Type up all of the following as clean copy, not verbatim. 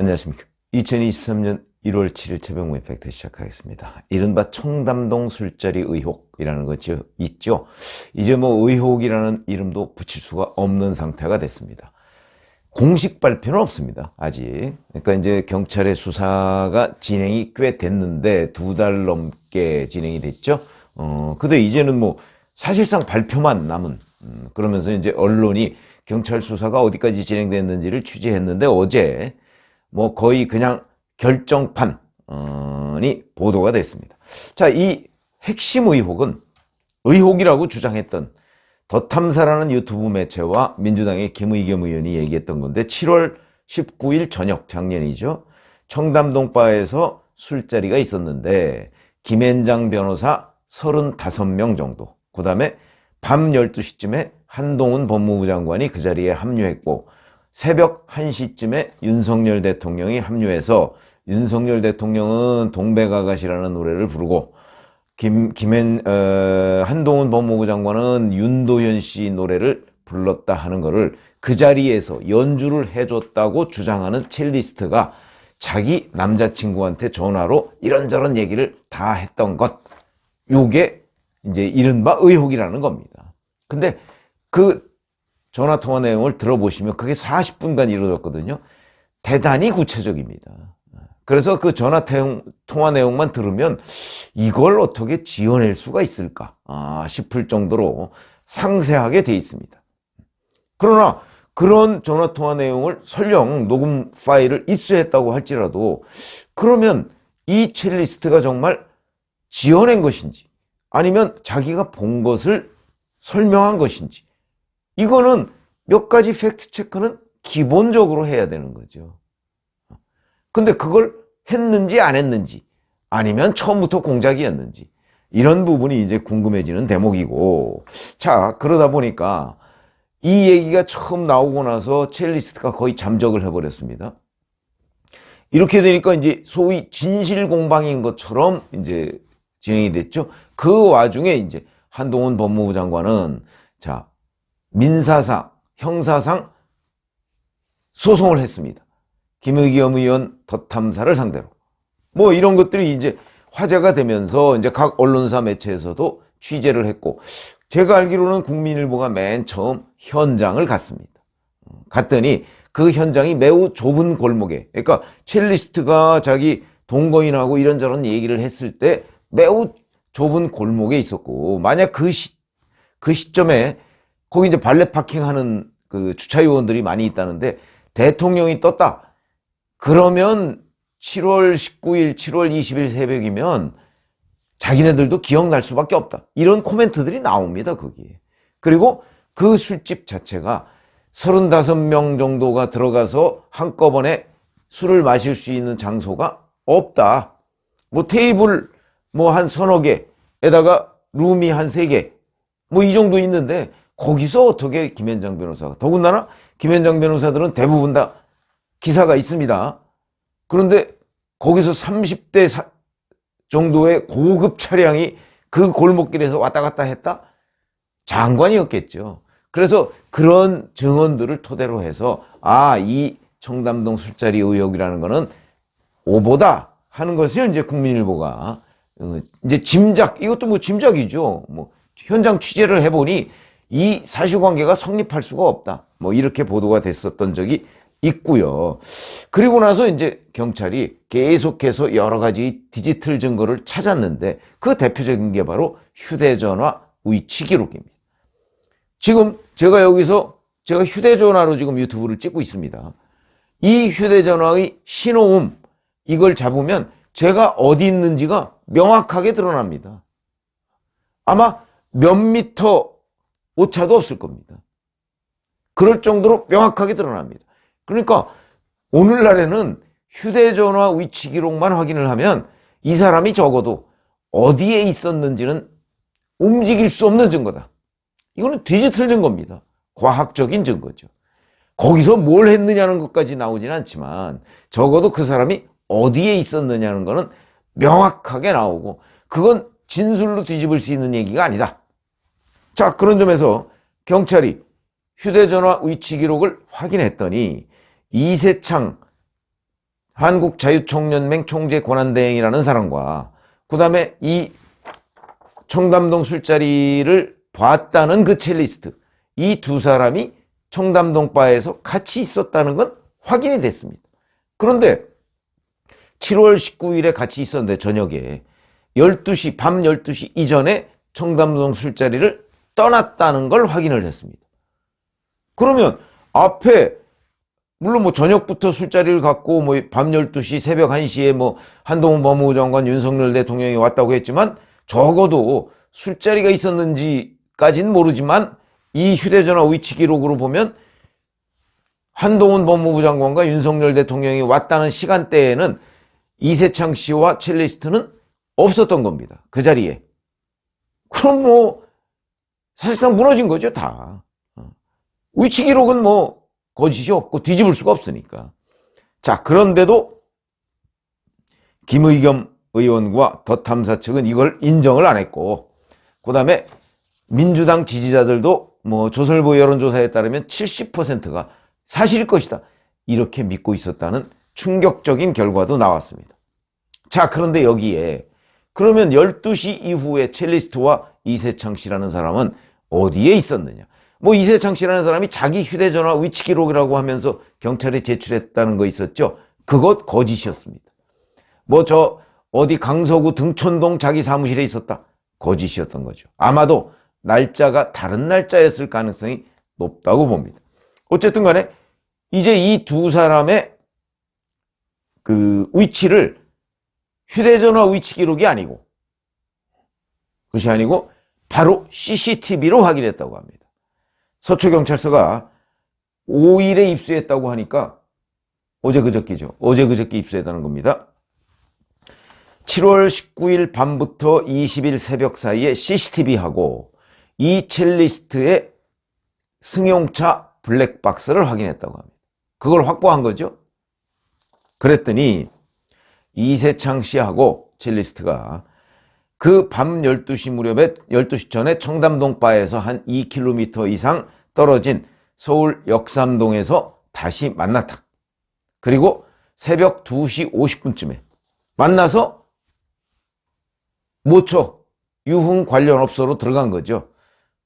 안녕하십니까. 2023년 1월 7일 최병호 임팩트 시작하겠습니다. 이른바 청담동 술자리 의혹이라는 것이 있죠. 이제 의혹이라는 이름도 붙일 수가 없는 상태가 됐습니다. 공식 발표는 없습니다. 아직. 그러니까 이제 경찰의 수사가 진행이 꽤 됐는데 2달 넘게 진행이 됐죠. 근데 이제는 사실상 발표만 남은, 그러면서 이제 언론이 경찰 수사가 어디까지 진행됐는지를 취재했는데 어제 거의 그냥 결정판이 보도가 됐습니다. 자, 이 핵심 의혹이라고 주장했던 더 탐사라는 유튜브 매체와 민주당의 김의겸 의원이 얘기했던 건데 7월 19일 저녁, 작년이죠. 청담동 바에서 술자리가 있었는데 김앤장 변호사 35명 정도, 그 다음에 밤 12시쯤에 한동훈 법무부 장관이 그 자리에 합류했고 새벽 1시쯤에 윤석열 대통령이 합류해서 윤석열 대통령은 동백아가씨라는 노래를 부르고 한동훈 법무부 장관은 윤도현 씨 노래를 불렀다 하는 거를 그 자리에서 연주를 해줬다고 주장하는 첼리스트가 자기 남자친구한테 전화로 이런저런 얘기를 다 했던 것, 요게 이제 이른바 의혹이라는 겁니다. 근데 그 전화통화 내용을 들어보시면 그게 40분간 이루어졌거든요. 대단히 구체적입니다. 그래서 그 전화통화 내용만 들으면 이걸 어떻게 지어낼 수가 있을까 싶을 정도로 상세하게 돼 있습니다. 그러나 그런 전화통화 내용을 설령 녹음 파일을 입수했다고 할지라도 그러면 이 첼리스트가 정말 지어낸 것인지 아니면 자기가 본 것을 설명한 것인지, 이거는 몇 가지 팩트 체크는 기본적으로 해야 되는 거죠. 근데 그걸 했는지 안 했는지, 아니면 처음부터 공작이었는지, 이런 부분이 이제 궁금해지는 대목이고, 자, 그러다 보니까 이 얘기가 처음 나오고 나서 첼리스트가 거의 잠적을 해버렸습니다. 이렇게 되니까 이제 소위 진실 공방인 것처럼 이제 진행이 됐죠. 그 와중에 이제 한동훈 법무부 장관은 자, 민사상, 형사상 소송을 했습니다. 김의겸 의원 더 탐사를 상대로. 이런 것들이 이제 화제가 되면서 이제 각 언론사 매체에서도 취재를 했고, 제가 알기로는 국민일보가 맨 처음 현장을 갔습니다. 갔더니 그 현장이 매우 좁은 골목에, 그러니까 첼리스트가 자기 동거인하고 이런저런 얘기를 했을 때 매우 좁은 골목에 있었고, 만약 그 시점에 거기 이제 발렛 파킹하는 그 주차 요원들이 많이 있다는데 대통령이 떴다 그러면 7월 19일, 7월 20일 새벽이면 자기네들도 기억날 수밖에 없다, 이런 코멘트들이 나옵니다, 거기에. 그리고 그 술집 자체가 35명 정도가 들어가서 한꺼번에 술을 마실 수 있는 장소가 없다. 테이블 한 서너 개에다가 룸이 한 3개 이 정도 있는데 거기서 어떻게 김앤장 변호사가, 더군다나 김앤장 변호사들은 대부분 다 기사가 있습니다. 그런데 거기서 30대 정도의 고급 차량이 그 골목길에서 왔다 갔다 했다? 장관이었겠죠. 그래서 그런 증언들을 토대로 해서 이 청담동 술자리 의혹이라는 거는 오보다 하는 것을 이제 국민일보가 이제 이것도 짐작이죠. 현장 취재를 해보니 이 사실관계가 성립할 수가 없다, 이렇게 보도가 됐었던 적이 있고요. 그리고 나서 이제 경찰이 계속해서 여러 가지 디지털 증거를 찾았는데 그 대표적인 게 바로 휴대전화 위치 기록입니다. 지금 제가 휴대전화로 지금 유튜브를 찍고 있습니다. 이 휴대전화의 신호음, 이걸 잡으면 제가 어디 있는지가 명확하게 드러납니다. 아마 몇 미터 오차도 없을 겁니다. 그럴 정도로 명확하게 드러납니다. 그러니까 오늘날에는 휴대전화 위치 기록만 확인을 하면 이 사람이 적어도 어디에 있었는지는 움직일 수 없는 증거다. 이거는 디지털 증거입니다. 과학적인 증거죠. 거기서 뭘 했느냐는 것까지 나오진 않지만 적어도 그 사람이 어디에 있었느냐는 거는 명확하게 나오고, 그건 진술로 뒤집을 수 있는 얘기가 아니다. 자, 그런 점에서 경찰이 휴대전화 위치 기록을 확인했더니 이세창 한국자유총연맹 총재 권한대행이라는 사람과 그 다음에 이 청담동 술자리를 봤다는 그 첼리스트, 이 두 사람이 청담동 바에서 같이 있었다는 건 확인이 됐습니다. 그런데 7월 19일에 같이 있었는데 저녁에 12시, 밤 12시 이전에 청담동 술자리를 떠났다는 걸 확인을 했습니다. 그러면 앞에 물론 뭐 저녁부터 술자리를 갖고 뭐 밤 12시, 새벽 1시에 뭐 한동훈 법무부 장관, 윤석열 대통령이 왔다고 했지만 적어도 술자리가 있었는지까지는 모르지만 이 휴대전화 위치 기록으로 보면 한동훈 법무부 장관과 윤석열 대통령이 왔다는 시간대에는 이세창 씨와 첼리스트는 없었던 겁니다. 그 자리에. 그럼 뭐 사실상 무너진 거죠, 다. 위치 기록은 뭐 거짓이 없고 뒤집을 수가 없으니까. 자, 그런데도 김의겸 의원과 더 탐사 측은 이걸 인정을 안 했고, 그 다음에 민주당 지지자들도 뭐 조선일보 여론조사에 따르면 70%가 사실일 것이다, 이렇게 믿고 있었다는 충격적인 결과도 나왔습니다. 자, 그런데 여기에 그러면 12시 이후에 첼리스트와 이세창 씨라는 사람은 어디에 있었느냐? 뭐 이세창 씨라는 사람이 자기 휴대전화 위치 기록이라고 하면서 경찰에 제출했다는 거 있었죠? 그것 거짓이었습니다. 뭐 저 어디 강서구 등촌동 자기 사무실에 있었다, 거짓이었던 거죠. 아마도 날짜가 다른 날짜였을 가능성이 높다고 봅니다. 어쨌든 간에 이제 이 두 사람의 그 위치를 휴대전화 위치 기록이 아니고, 그것이 아니고 바로 CCTV로 확인했다고 합니다. 서초경찰서가 5일에 입수했다고 하니까 어제 그저께죠. 어제 그저께 입수했다는 겁니다. 7월 19일 밤부터 20일 새벽 사이에 CCTV하고 이 첼리스트의 승용차 블랙박스를 확인했다고 합니다. 그걸 확보한 거죠. 그랬더니 이세창 씨하고 첼리스트가 그 밤 12시 무렵에 12시 전에 청담동 바에서 한 2km 이상 떨어진 서울 역삼동에서 다시 만났다. 그리고 새벽 2시 50분쯤에 만나서 모처 유흥 관련 업소로 들어간 거죠.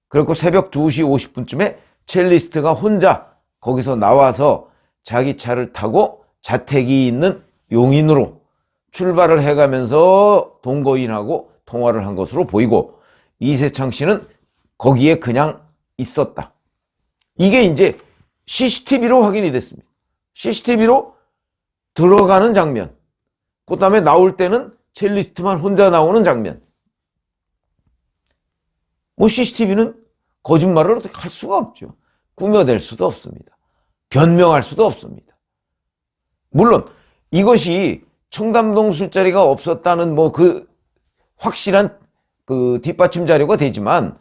그리고 새벽 2시 50분쯤에 첼리스트가 혼자 거기서 나와서 자기 차를 타고 자택이 있는 용인으로 출발을 해가면서 동거인하고 통화를 한 것으로 보이고, 이세창 씨는 거기에 그냥 있었다. 이게 이제 CCTV로 확인이 됐습니다. CCTV로 들어가는 장면, 그 다음에 나올 때는 첼리스트만 혼자 나오는 장면. 뭐 CCTV는 거짓말을 어떻게 할 수가 없죠. 꾸며댈 수도 없습니다. 변명할 수도 없습니다. 물론 이것이 청담동 술자리가 없었다는 뭐 그 확실한 그 뒷받침 자료가 되지만,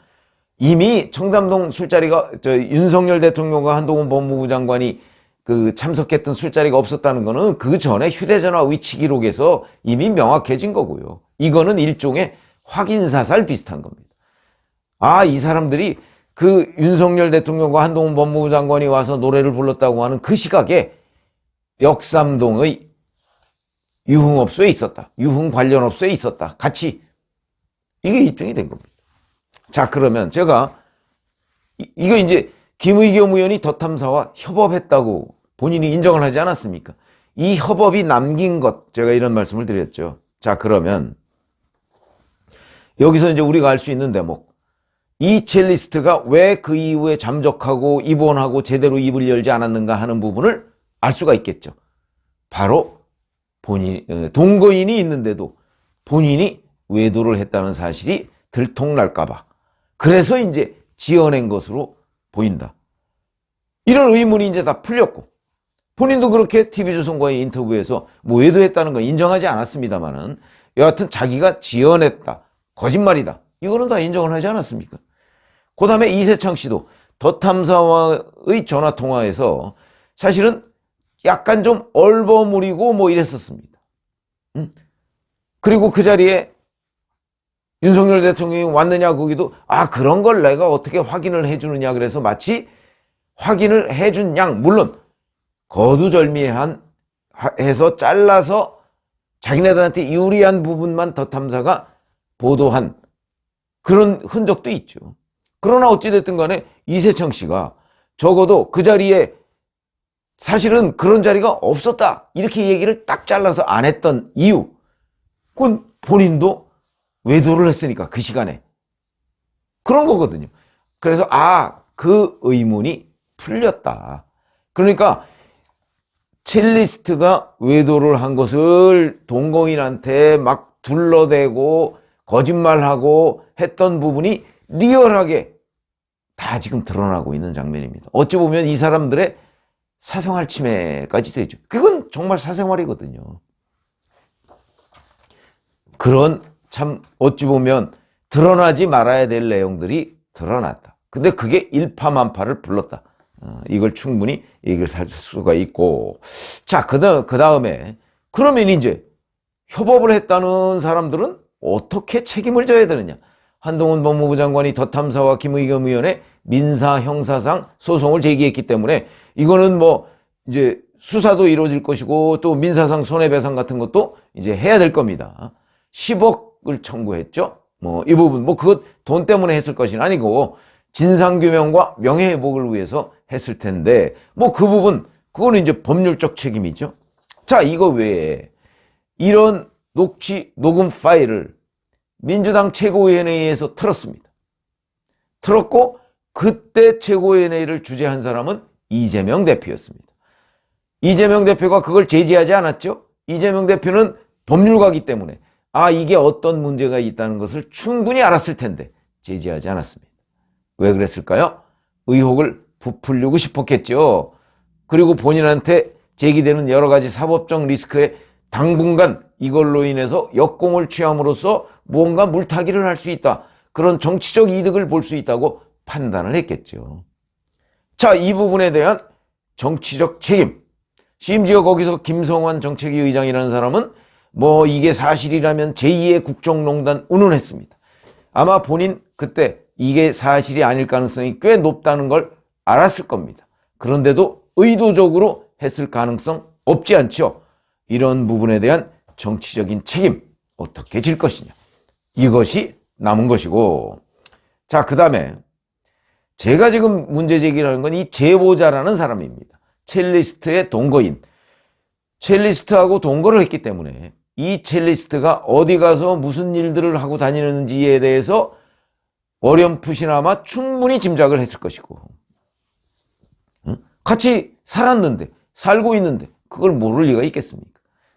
이미 청담동 술자리가 윤석열 대통령과 한동훈 법무부 장관이 그 참석했던 술자리가 없었다는 거는 그 전에 휴대전화 위치 기록에서 이미 명확해진 거고요. 이거는 일종의 확인사살 비슷한 겁니다. 아, 이 사람들이 그 윤석열 대통령과 한동훈 법무부 장관이 와서 노래를 불렀다고 하는 그 시각에 역삼동의 유흥업소에 있었다, 유흥 관련 업소에 있었다, 같이, 이게 입증이 된 겁니다. 자, 그러면 제가 이거 이제 김의겸 의원이 더 탐사와 협업했다고 본인이 인정을 하지 않았습니까? 이 협업이 남긴 것, 제가 이런 말씀을 드렸죠. 자, 그러면 여기서 이제 우리가 알 수 있는 대목, 이 첼리스트가 왜 그 이후에 잠적하고 입원하고 제대로 입을 열지 않았는가 하는 부분을 알 수가 있겠죠. 바로 동거인이 있는데도 본인이 외도를 했다는 사실이 들통날까봐, 그래서 이제 지어낸 것으로 보인다. 이런 의문이 이제 다 풀렸고, 본인도 그렇게 TV조선과의 인터뷰에서 뭐 외도했다는 건 인정하지 않았습니다만은 여하튼 자기가 지어냈다, 거짓말이다, 이거는 다 인정을 하지 않았습니까? 그 다음에 이세창 씨도 더 탐사와의 전화통화에서 사실은 약간 좀 얼버무리고 뭐 이랬었습니다. 그리고 그 자리에 윤석열 대통령이 왔느냐, 거기도 그런 걸 내가 어떻게 확인을 해주느냐, 그래서 마치 확인을 해준 양, 물론 거두절미한 해서 잘라서 자기네들한테 유리한 부분만 더 탐사가 보도한 그런 흔적도 있죠. 그러나 어찌됐든 간에 이세창 씨가 적어도 그 자리에 사실은 그런 자리가 없었다 이렇게 얘기를 딱 잘라서 안 했던 이유, 그건 본인도 외도를 했으니까 그 시간에 그런 거거든요. 그래서 그 의문이 풀렸다. 그러니까 첼리스트가 외도를 한 것을 동거인한테 막 둘러대고 거짓말하고 했던 부분이 리얼하게 다 지금 드러나고 있는 장면입니다. 어찌 보면 이 사람들의 사생활 침해까지 되죠. 그건 정말 사생활이거든요. 그런 참 어찌 보면 드러나지 말아야 될 내용들이 드러났다. 근데 그게 일파만파를 불렀다. 이걸 충분히 얘기를 할 수가 있고. 자, 그 다음에 그러면 이제 협업을 했다는 사람들은 어떻게 책임을 져야 되느냐. 한동훈 법무부 장관이 더 탐사와 김의겸 의원의 민사 형사상 소송을 제기했기 때문에 이거는 뭐 이제 수사도 이루어질 것이고 또 민사상 손해배상 같은 것도 이제 해야 될 겁니다. 10억을 청구했죠. 뭐 이 부분 뭐 그것 돈 때문에 했을 것이 아니고 진상규명과 명예회복을 위해서 했을 텐데 뭐 그 부분 그거는 이제 법률적 책임이죠. 자, 이거 외에 이런 녹음 파일을 민주당 최고위원회에서 틀었습니다. 틀었고 그때 최고위원회를 주재한 사람은 이재명 대표였습니다. 이재명 대표가 그걸 제지하지 않았죠. 이재명 대표는 법률가이기 때문에 이게 어떤 문제가 있다는 것을 충분히 알았을 텐데 제지하지 않았습니다. 왜 그랬을까요? 의혹을 부풀리고 싶었겠죠. 그리고 본인한테 제기되는 여러 가지 사법적 리스크에 당분간 이걸로 인해서 역공을 취함으로써 무언가 물타기를 할 수 있다. 그런 정치적 이득을 볼 수 있다고 판단을 했겠죠. 자, 이 부분에 대한 정치적 책임. 심지어 거기서 김성환 정책위 의장이라는 사람은 뭐 이게 사실이라면 제2의 국정농단 운운했습니다. 아마 본인 그때 이게 사실이 아닐 가능성이 꽤 높다는 걸 알았을 겁니다. 그런데도 의도적으로 했을 가능성 없지 않죠. 이런 부분에 대한 정치적인 책임 어떻게 질 것이냐. 이것이 남은 것이고. 자, 그 다음에 제가 지금 문제 제기를 하는 건 이 제보자라는 사람입니다. 첼리스트의 동거인. 첼리스트하고 동거를 했기 때문에 이 첼리스트가 어디 가서 무슨 일들을 하고 다니는지에 대해서 어렴풋이나마 충분히 짐작을 했을 것이고, 같이 살았는데 살고 있는데 그걸 모를 리가 있겠습니까?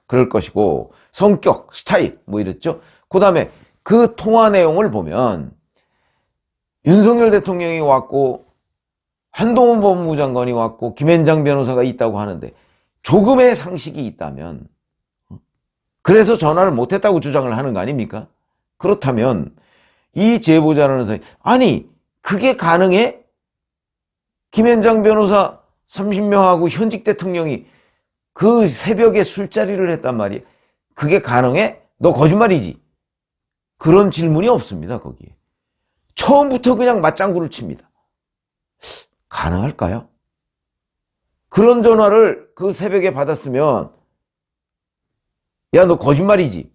그럴 것이고, 성격, 스타일 뭐 이랬죠. 그 다음에 그 통화 내용을 보면 윤석열 대통령이 왔고 한동훈 법무부 장관이 왔고 김앤장 변호사가 있다고 하는데 조금의 상식이 있다면, 그래서 전화를 못했다고 주장을 하는 거 아닙니까? 그렇다면 이 제보자라는 사람이 아니 그게 가능해? 김앤장 변호사 30명하고 현직 대통령이 그 새벽에 술자리를 했단 말이야. 그게 가능해? 너 거짓말이지? 그런 질문이 없습니다. 거기에 처음부터 그냥 맞장구를 칩니다. 가능할까요? 그런 전화를 그 새벽에 받았으면 야, 너 거짓말이지?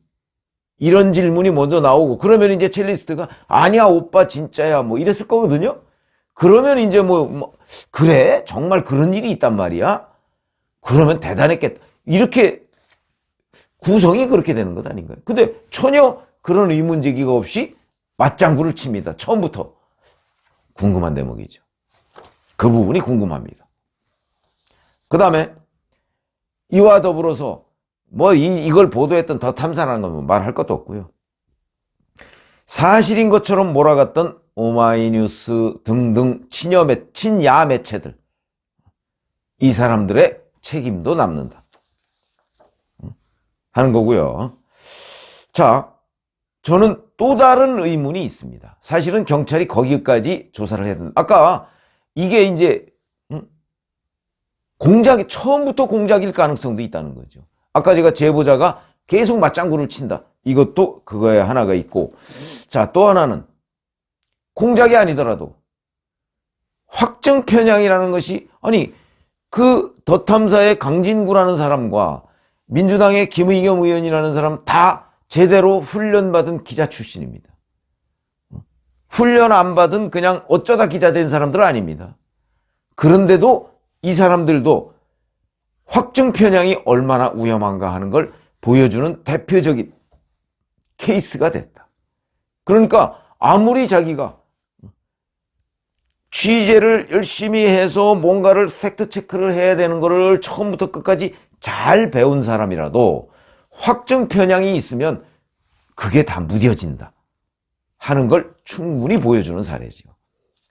이런 질문이 먼저 나오고, 그러면 이제 첼리스트가 아니야 오빠 진짜야 뭐 이랬을 거거든요. 그러면 이제 그래? 정말 그런 일이 있단 말이야? 그러면 대단했겠다. 이렇게 구성이 그렇게 되는 것 아닌가요? 근데 전혀 그런 의문 제기가 없이 맞장구를 칩니다. 처음부터. 궁금한 대목이죠. 그 부분이 궁금합니다. 그 다음에 이와 더불어서 이걸 보도했던 더 탐사라는 건 말할 것도 없고요. 사실인 것처럼 몰아갔던 오마이뉴스 등등 친야 매체들, 이 사람들의 책임도 남는다 하는 거고요. 자, 저는 또 다른 의문이 있습니다. 사실은 경찰이 거기까지 조사를 해야 된다. 아까 이게 이제 처음부터 공작일 가능성도 있다는 거죠. 아까 제가 제보자가 계속 맞장구를 친다. 이것도 그거에 하나가 있고. 자, 또 하나는 공작이 아니더라도 확정 편향이라는 것이, 아니 그 더 탐사의 강진구라는 사람과 민주당의 김의겸 의원이라는 사람 다 제대로 훈련받은 기자 출신입니다. 훈련 안 받은 그냥 어쩌다 기자 된 사람들 아닙니다. 그런데도 이 사람들도 확증 편향이 얼마나 위험한가 하는 걸 보여주는 대표적인 케이스가 됐다. 그러니까 아무리 자기가 취재를 열심히 해서 뭔가를 팩트 체크를 해야 되는 거를 처음부터 끝까지 잘 배운 사람이라도 확증 편향이 있으면 그게 다 무뎌진다 하는 걸 충분히 보여주는 사례죠.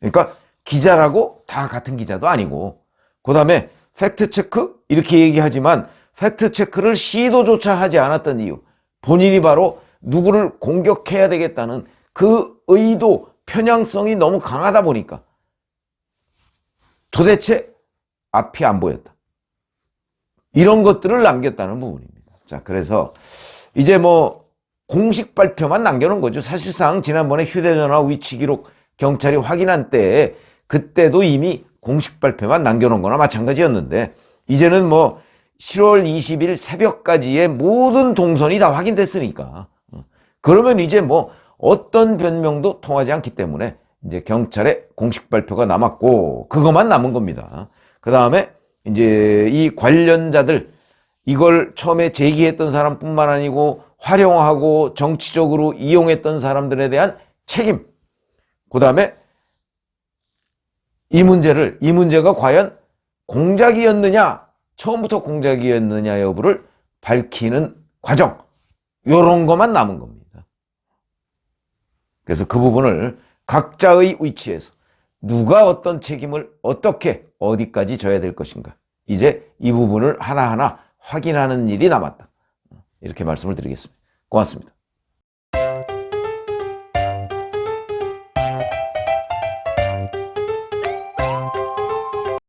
그러니까 기자라고 다 같은 기자도 아니고, 그 다음에 팩트 체크 이렇게 얘기하지만 팩트 체크를 시도조차 하지 않았던 이유, 본인이 바로 누구를 공격해야 되겠다는 그 의도, 편향성이 너무 강하다 보니까 도대체 앞이 안 보였다. 이런 것들을 남겼다는 부분입니다. 자, 그래서 이제 뭐 공식 발표만 남겨놓은 거죠. 사실상 지난번에 휴대전화 위치 기록 경찰이 확인한 때에 그때도 이미 공식 발표만 남겨놓은 거나 마찬가지였는데, 이제는 뭐 10월 20일 새벽까지의 모든 동선이 다 확인됐으니까 그러면 이제 뭐 어떤 변명도 통하지 않기 때문에 이제 경찰의 공식 발표가 남았고 그것만 남은 겁니다. 그 다음에 이제 이 관련자들, 이걸 처음에 제기했던 사람뿐만 아니고 활용하고 정치적으로 이용했던 사람들에 대한 책임, 그 다음에 이 문제가 과연 공작이었느냐, 처음부터 공작이었느냐 여부를 밝히는 과정, 이런 것만 남은 겁니다. 그래서 그 부분을 각자의 위치에서 누가 어떤 책임을 어떻게 어디까지 져야 될 것인가, 이제 이 부분을 하나하나 확인하는 일이 남았다. 이렇게 말씀을 드리겠습니다. 고맙습니다.